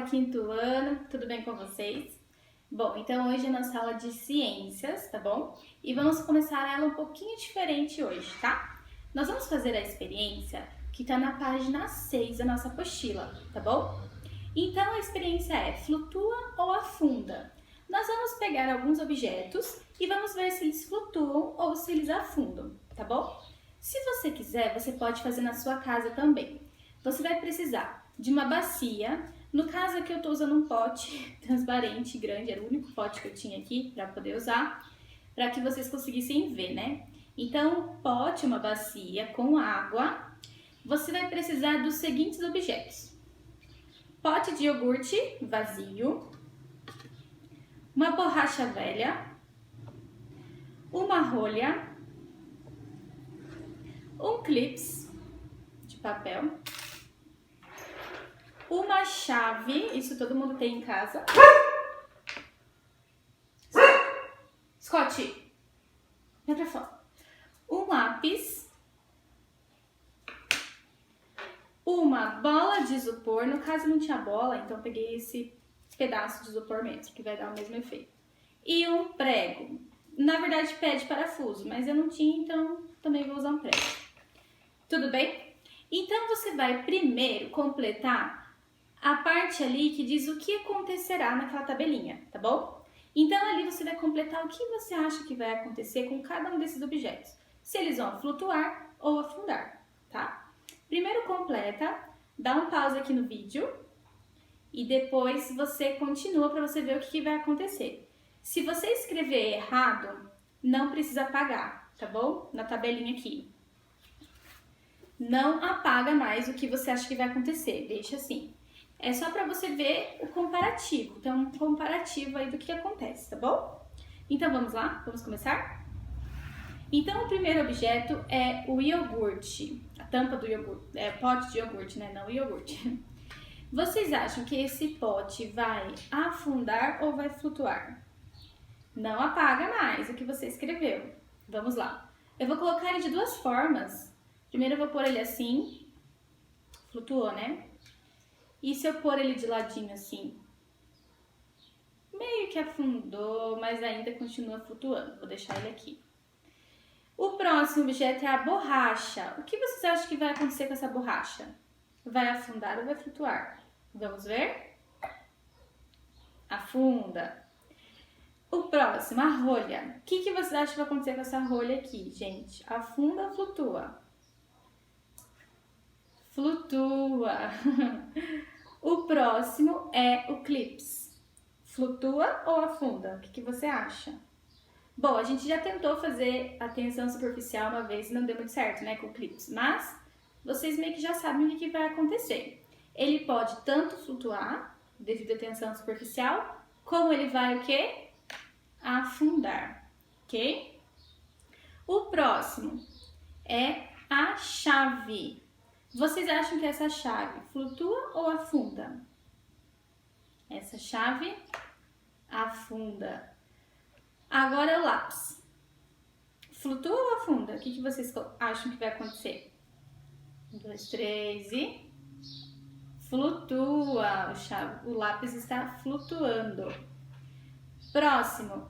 quinto ano, tudo bem com vocês? Bom, então hoje é nossa aula de ciências, tá bom? E vamos começar ela um pouquinho diferente hoje, tá? Nós vamos fazer a experiência que tá na página 6 da nossa apostila, tá bom? Então a experiência é flutua ou afunda. Nós vamos pegar alguns objetos e vamos ver se eles flutuam ou se eles afundam, tá bom? Se você quiser, você pode fazer na sua casa também. Você vai precisar de uma bacia. No caso aqui eu estou usando um pote transparente grande, era o único pote que eu tinha aqui para poder usar, para que vocês conseguissem ver, né? Então, pote, uma bacia com água. Você vai precisar dos seguintes objetos: pote de iogurte vazio, uma borracha velha, uma rolha, um clips de papel, uma chave, isso todo mundo tem em casa. Scott, vai pra fora. Um lápis, uma bola de isopor, no caso não tinha bola, então eu peguei esse pedaço de isopor mesmo, que vai dar o mesmo efeito. E um prego. Na verdade pede parafuso, mas eu não tinha, então também vou usar um prego. Tudo bem? Então você vai primeiro completar a parte ali que diz o que acontecerá naquela tabelinha, tá bom? Então ali você vai completar o que você acha que vai acontecer com cada um desses objetos. Se eles vão flutuar ou afundar, tá? Primeiro completa, dá um pause aqui no vídeo e depois você continua para você ver o que vai acontecer. Se você escrever errado, não precisa apagar, tá bom? Na tabelinha aqui. Não apaga mais o que você acha que vai acontecer, deixa assim. É só para você ver o comparativo, então um comparativo aí do que acontece, tá bom? Então vamos lá, vamos começar? Então o primeiro objeto é o iogurte, a tampa do iogurte, pote de iogurte, né? Não o iogurte. Vocês acham que esse pote vai afundar ou vai flutuar? Não apaga mais o que você escreveu. Vamos lá. Eu vou colocar ele de duas formas. Primeiro eu vou pôr ele assim, flutuou, né? E se eu pôr ele de ladinho assim? Meio que afundou, mas ainda continua flutuando. Vou deixar ele aqui. O próximo objeto é a borracha. O que vocês acham que vai acontecer com essa borracha? Vai afundar ou vai flutuar? Vamos ver? Afunda. O próximo, a rolha. O que vocês acham que vai acontecer com essa rolha aqui, gente? Afunda ou flutua? Flutua. O próximo é o clips. Flutua ou afunda? O que você acha? Bom, a gente já tentou fazer a tensão superficial uma vez e não deu muito certo, né, com o clips. Mas vocês meio que já sabem o que vai acontecer. Ele pode tanto flutuar, devido à tensão superficial, como ele vai o quê? Afundar, ok? O próximo é a chave. Vocês acham que essa chave flutua ou afunda? Essa chave afunda. Agora é o lápis. Flutua ou afunda? O que vocês acham que vai acontecer? 1, 2, 3 e... flutua. O lápis está flutuando. Próximo.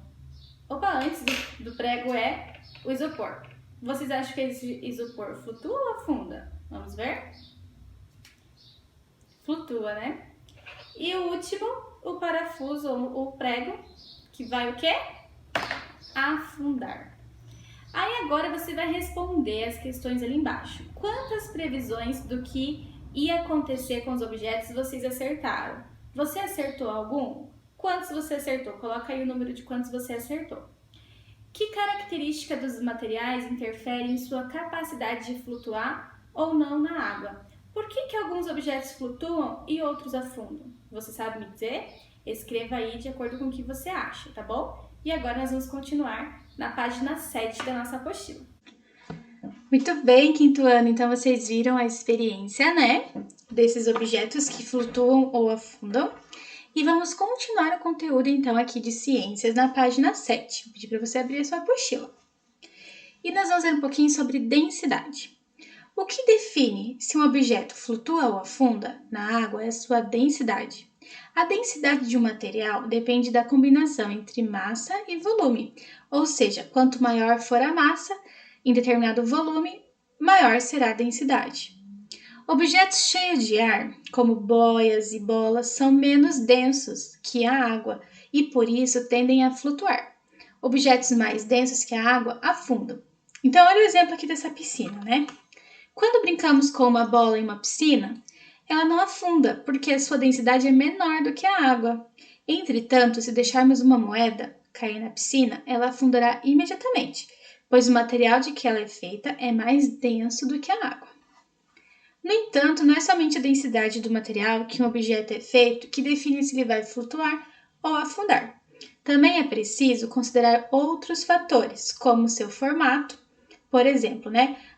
Opa, antes do prego é o isopor. Vocês acham que esse isopor flutua ou afunda? Vamos ver? Flutua, né? E o último, o parafuso ou o prego, que vai o quê? Afundar. Aí agora você vai responder as questões ali embaixo. Quantas previsões do que ia acontecer com os objetos vocês acertaram? Você acertou algum? Quantos você acertou? Coloca aí o número de quantos você acertou. Que característica dos materiais interfere em sua capacidade de flutuar ou não na água? Por que alguns objetos flutuam e outros afundam? Você sabe me dizer? Escreva aí de acordo com o que você acha, tá bom? E agora nós vamos continuar na página 7 da nossa apostila. Muito bem, quinto ano, então vocês viram a experiência, né? Desses objetos que flutuam ou afundam. E vamos continuar o conteúdo, então, aqui de ciências na página 7. Vou pedir para você abrir a sua apostila. E nós vamos ver um pouquinho sobre densidade. O que define se um objeto flutua ou afunda na água é a sua densidade. A densidade de um material depende da combinação entre massa e volume, ou seja, quanto maior for a massa em determinado volume, maior será a densidade. Objetos cheios de ar, como boias e bolas, são menos densos que a água e por isso tendem a flutuar. Objetos mais densos que a água afundam. Então, olha o exemplo aqui dessa piscina, né? Quando brincamos com uma bola em uma piscina, ela não afunda, porque a sua densidade é menor do que a água. Entretanto, se deixarmos uma moeda cair na piscina, ela afundará imediatamente, pois o material de que ela é feita é mais denso do que a água. No entanto, não é somente a densidade do material que um objeto é feito que define se ele vai flutuar ou afundar. Também é preciso considerar outros fatores, como seu formato. Por exemplo,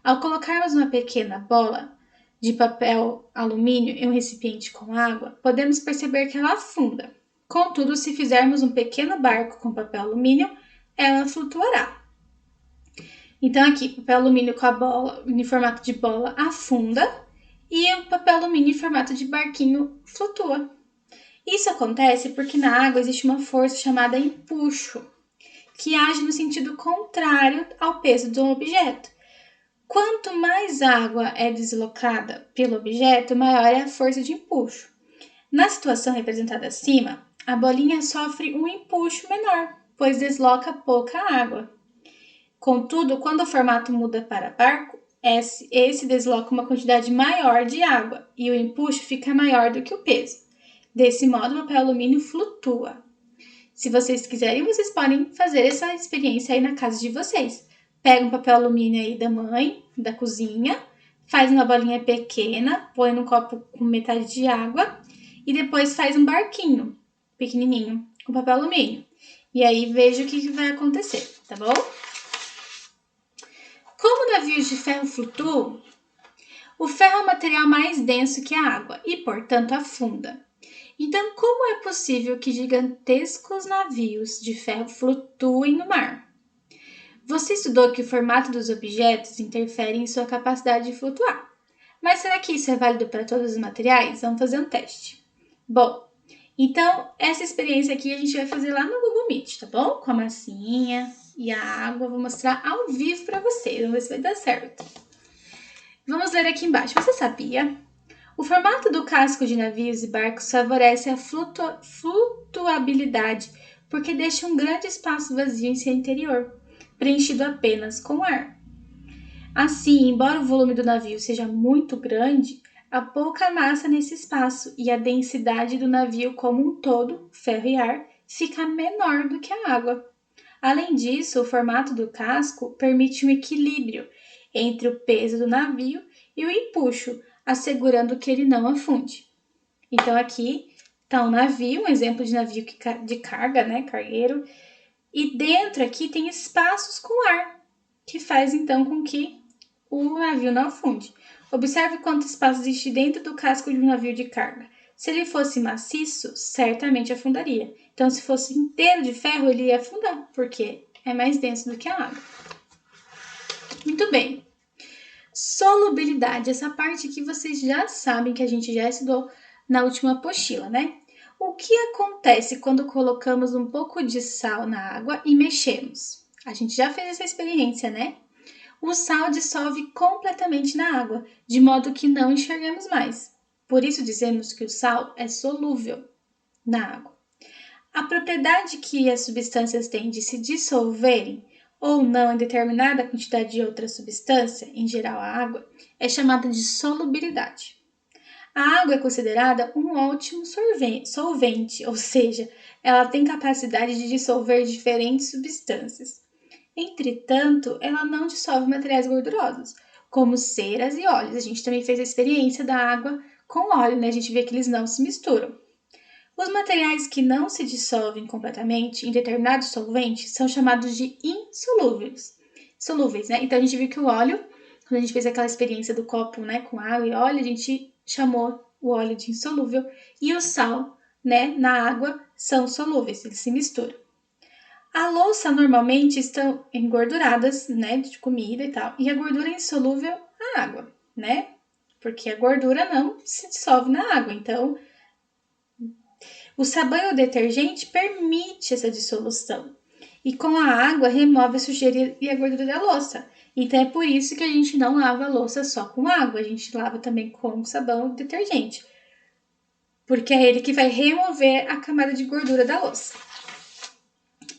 ao colocarmos uma pequena bola de papel alumínio em um recipiente com água, podemos perceber que ela afunda. Contudo, se fizermos um pequeno barco com papel alumínio, ela flutuará. Então aqui, papel alumínio com a bola em formato de bola afunda e o papel alumínio em formato de barquinho flutua. Isso acontece porque na água existe uma força chamada empuxo, que age no sentido contrário ao peso do objeto. Quanto mais água é deslocada pelo objeto, maior é a força de empuxo. Na situação representada acima, a bolinha sofre um empuxo menor, pois desloca pouca água. Contudo, quando o formato muda para barco, esse desloca uma quantidade maior de água e o empuxo fica maior do que o peso. Desse modo, o papel alumínio flutua. Se vocês quiserem, vocês podem fazer essa experiência aí na casa de vocês. Pega um papel alumínio aí da mãe, da cozinha, faz uma bolinha pequena, põe num copo com metade de água e depois faz um barquinho pequenininho com papel alumínio. E aí veja o que vai acontecer, tá bom? Como navios de ferro flutuam, o ferro é o material mais denso que a água e, portanto, afunda. Então, como é possível que gigantescos navios de ferro flutuem no mar? Você estudou que o formato dos objetos interfere em sua capacidade de flutuar. Mas será que isso é válido para todos os materiais? Vamos fazer um teste. Bom, então essa experiência aqui a gente vai fazer lá no Google Meet, tá bom? Com a massinha e a água, vou mostrar ao vivo para vocês, vamos ver se vai dar certo. Vamos ler aqui embaixo. Você sabia? O formato do casco de navios e barcos favorece a flutuabilidade porque deixa um grande espaço vazio em seu interior, preenchido apenas com ar. Assim, embora o volume do navio seja muito grande, há pouca massa nesse espaço e a densidade do navio como um todo, ferro e ar, fica menor do que a água. Além disso, o formato do casco permite um equilíbrio entre o peso do navio e o empuxo, assegurando que ele não afunde. Então aqui está um navio, um exemplo de navio de carga, cargueiro, e dentro aqui tem espaços com ar, que faz então com que o navio não afunde. Observe quanto espaço existe dentro do casco de um navio de carga. Se ele fosse maciço, certamente afundaria. Então, se fosse inteiro de ferro, ele ia afundar, porque é mais denso do que a água. Muito bem. Solubilidade, essa parte que vocês já sabem que a gente já estudou na última apostila, O que acontece quando colocamos um pouco de sal na água e mexemos? A gente já fez essa experiência, O sal dissolve completamente na água, de modo que não enxergamos mais. Por isso dizemos que o sal é solúvel na água. A propriedade que as substâncias têm de se dissolverem ou não em determinada quantidade de outra substância, em geral a água, é chamada de solubilidade. A água é considerada um ótimo solvente, ou seja, ela tem capacidade de dissolver diferentes substâncias. Entretanto, ela não dissolve materiais gordurosos, como ceras e óleos. A gente também fez a experiência da água com óleo, A gente vê que eles não se misturam. Os materiais que não se dissolvem completamente em determinados solventes são chamados de insolúveis. Então a gente viu que o óleo, quando a gente fez aquela experiência do copo, com água e óleo, a gente chamou o óleo de insolúvel e o sal, na água são solúveis, eles se misturam. A louça normalmente estão engorduradas, de comida e tal, e a gordura é insolúvel à água, Porque a gordura não se dissolve na água, então O sabão e o detergente permite essa dissolução. E com a água remove a sujeira e a gordura da louça. Então é por isso que a gente não lava a louça só com água, a gente lava também com sabão e detergente. Porque é ele que vai remover a camada de gordura da louça.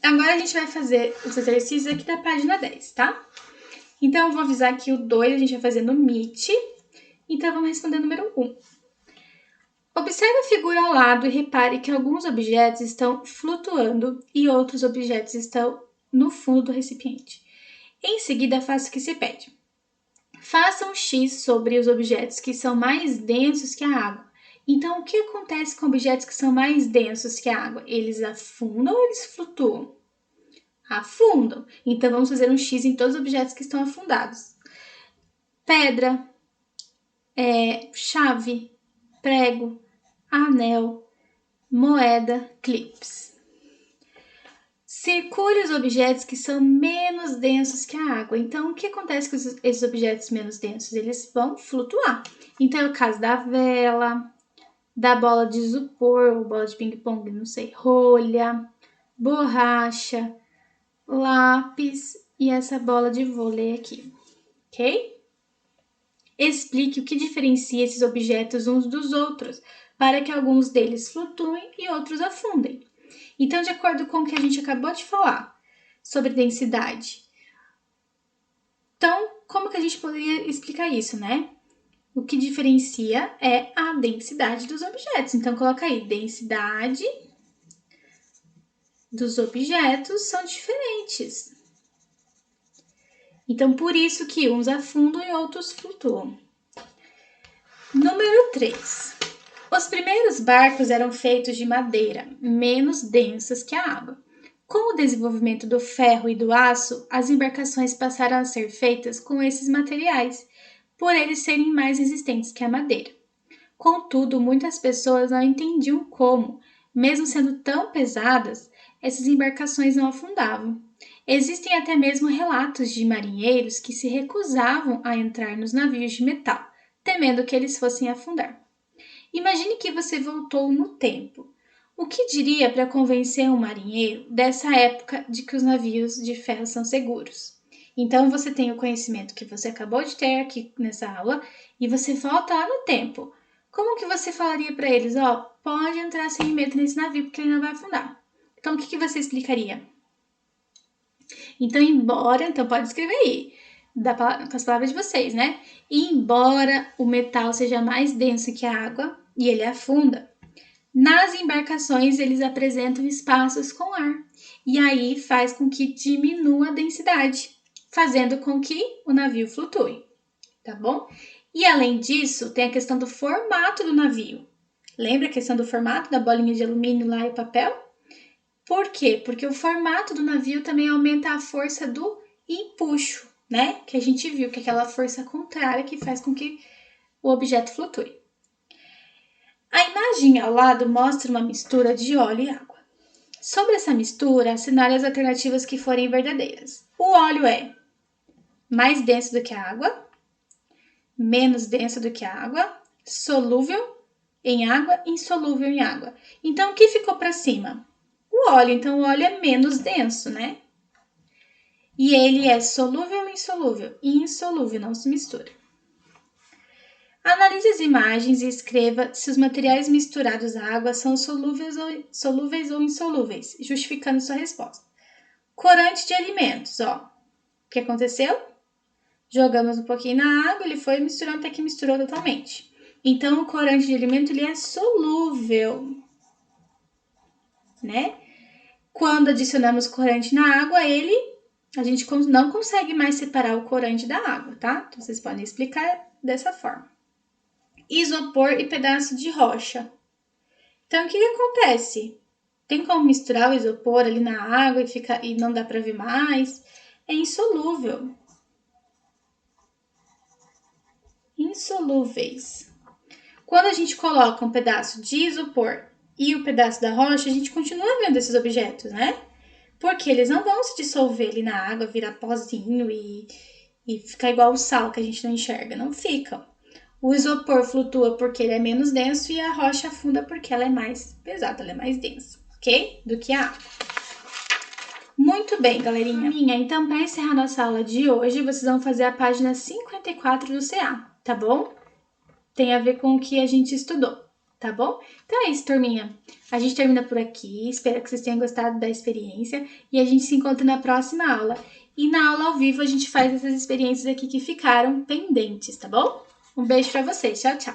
Agora a gente vai fazer os exercícios aqui da página 10, tá? Então eu vou avisar que o 2 a gente vai fazer no Meet. Então vamos responder o número 1. Observe a figura ao lado e repare que alguns objetos estão flutuando e outros objetos estão no fundo do recipiente. Em seguida, faça o que se pede. Faça um X sobre os objetos que são mais densos que a água. Então, o que acontece com objetos que são mais densos que a água? Eles afundam ou eles flutuam? Afundam. Então, vamos fazer um X em todos os objetos que estão afundados. Pedra, chave, prego, anel, moeda, clips. Circule os objetos que são menos densos que a água. Então, o que acontece com esses objetos menos densos? Eles vão flutuar. Então, é o caso da vela, da bola de isopor, ou bola de ping-pong, não sei, rolha, borracha, lápis e essa bola de vôlei aqui, ok? Explique o que diferencia esses objetos uns dos outros, para que alguns deles flutuem e outros afundem. Então, de acordo com o que a gente acabou de falar sobre densidade, então, como que a gente poderia explicar isso, né? O que diferencia é a densidade dos objetos. Então, coloca aí, densidade dos objetos são diferentes. Então, por isso que uns afundam e outros flutuam. Número 3. Os primeiros barcos eram feitos de madeira, menos densas que a água. Com o desenvolvimento do ferro e do aço, as embarcações passaram a ser feitas com esses materiais, por eles serem mais resistentes que a madeira. Contudo, muitas pessoas não entendiam como, mesmo sendo tão pesadas, essas embarcações não afundavam. Existem até mesmo relatos de marinheiros que se recusavam a entrar nos navios de metal, temendo que eles fossem afundar. Imagine que você voltou no tempo. O que diria para convencer um marinheiro dessa época de que os navios de ferro são seguros? Então, você tem o conhecimento que você acabou de ter aqui nessa aula e você volta lá no tempo. Como que você falaria para eles? Pode entrar sem medo nesse navio porque ele não vai afundar. Então, o que você explicaria? Então, pode escrever aí, com as palavras de vocês, né? Embora o metal seja mais denso que a água e ele afunda, nas embarcações eles apresentam espaços com ar e aí faz com que diminua a densidade, fazendo com que o navio flutue, tá bom? E além disso, tem a questão do formato do navio. Lembra a questão do formato da bolinha de alumínio lá e o papel? Por quê? Porque o formato do navio também aumenta a força do empuxo, né? Que a gente viu, que é aquela força contrária que faz com que o objeto flutue. A imagem ao lado mostra uma mistura de óleo e água. Sobre essa mistura, assinale as alternativas que forem verdadeiras. O óleo é mais denso do que a água, menos denso do que a água, solúvel em água, insolúvel em água. Então, o que ficou para cima? O óleo. Então, o óleo é menos denso, né? E ele é solúvel ou insolúvel? Insolúvel, não se mistura. Analise as imagens e escreva se os materiais misturados à água são solúveis ou insolúveis, justificando sua resposta. Corante de alimentos, O que aconteceu? Jogamos um pouquinho na água, ele foi misturando até que misturou totalmente. Então, o corante de alimento ele é solúvel, né? Quando adicionamos corante na água, a gente não consegue mais separar o corante da água, tá? Então, vocês podem explicar dessa forma. Isopor e pedaço de rocha. Então, o que acontece? Tem como misturar o isopor ali na água e não dá para ver mais? É insolúvel. Insolúveis. Quando a gente coloca um pedaço de isopor e o pedaço da rocha, a gente continua vendo esses objetos, né? Porque eles não vão se dissolver ali na água, virar pozinho e ficar igual o sal que a gente não enxerga. Não ficam. O isopor flutua porque ele é menos denso e a rocha afunda porque ela é mais pesada, ela é mais densa, ok? Do que a água. Muito bem, galerinha. Então, para encerrar nossa aula de hoje, vocês vão fazer a página 54 do CA, tá bom? Tem a ver com o que a gente estudou, tá bom? Então é isso, turminha. A gente termina por aqui. Espero que vocês tenham gostado da experiência e a gente se encontra na próxima aula. E na aula ao vivo a gente faz essas experiências aqui que ficaram pendentes, tá bom? Um beijo para vocês. Tchau, tchau.